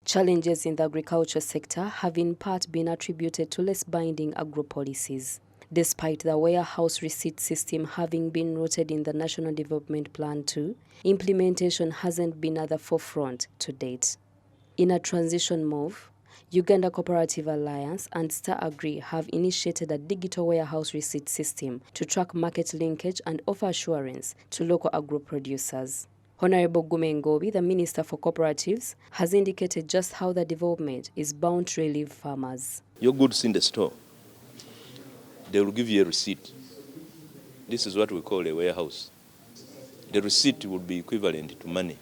Challenges in the agriculture sector have in part been attributed to less binding agro-policies. Despite the warehouse receipt system having been rooted in the National Development Plan 2, implementation hasn't been at the forefront to date. In a transition move, Uganda Cooperative Alliance and StarAgri have initiated a digital warehouse receipt system to track market linkage and offer assurance to local agro-producers. Honorable Gumengobi, the Minister for Cooperatives, has indicated just how the development is bound to relieve farmers. Your goods in the store, they will give you a receipt. This is what we call a warehouse. The receipt will be equivalent to money.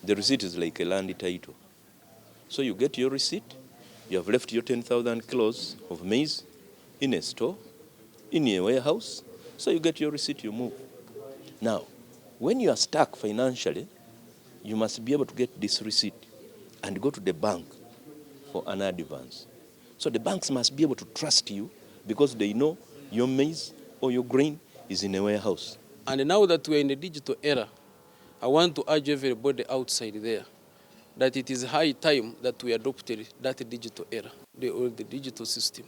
The receipt is like a land title. So you get your receipt, you have left your 10,000 kilos of maize in a store, in a warehouse, so you get your receipt, you move. Now, when you are stuck financially, you must be able to get this receipt and go to the bank for an advance. So the banks must be able to trust you because they know your maize or your grain is in a warehouse. And now that we are in a digital era, I want to urge everybody outside there that it is high time that we adopted that digital era, the digital system,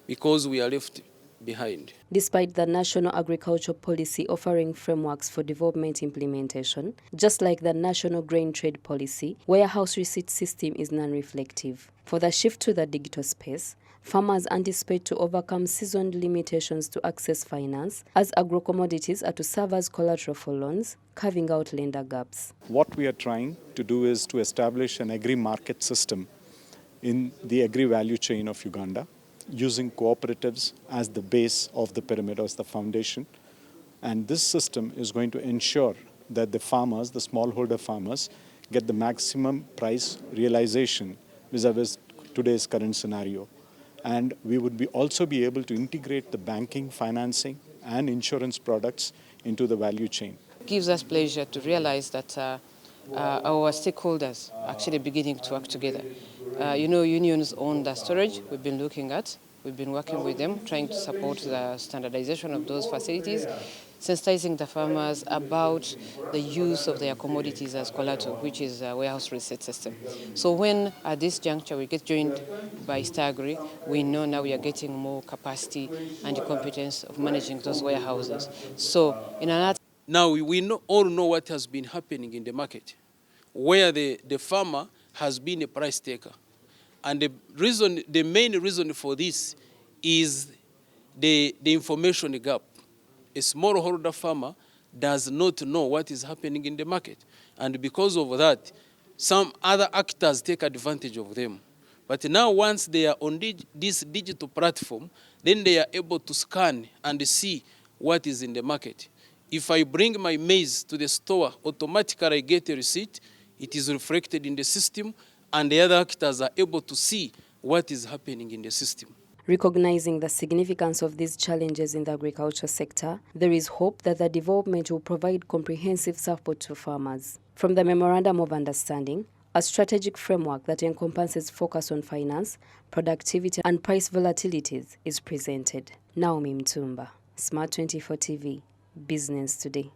because we are left behind. Despite the National Agriculture Policy offering frameworks for development implementation, just like the National Grain Trade Policy, warehouse receipt system is non-reflective. For the shift to the digital space, farmers anticipate to overcome seasonal limitations to access finance, as agro-commodities are to serve as collateral for loans, carving out lender gaps. What we are trying to do is to establish an agri-market system in the agri-value chain of Uganda, using cooperatives as the base of the pyramid, as the foundation. And this system is going to ensure that the farmers, the smallholder farmers, get the maximum price realization vis-a-vis today's current scenario. And we would also be able to integrate the banking, financing, and insurance products into the value chain. It gives us pleasure to realize that our stakeholders are actually beginning to work together. Unions own the storage we've been looking at. We've been working with them, trying to support the standardization of those facilities, sensitizing the farmers about the use of their commodities as collateral, which is a warehouse receipt system. So when at this juncture we get joined by StarAgri, we know now we are getting more capacity and competence of managing those warehouses. So in another now we all know what has been happening in the market, where the farmer has been a price taker. And the main reason for this is the information gap. A smallholder farmer does not know what is happening in the market. And because of that, some other actors take advantage of them. But now once they are on this digital platform, then they are able to scan and see what is in the market. If I bring my maize to the store, automatically I get a receipt. It is reflected in the system, and the other actors are able to see what is happening in the system. Recognizing the significance of these challenges in the agriculture sector, there is hope that the development will provide comprehensive support to farmers. From the Memorandum of Understanding, a strategic framework that encompasses focus on finance, productivity, and price volatilities is presented. Naomi Mutumba, Smart24 TV, Business Today.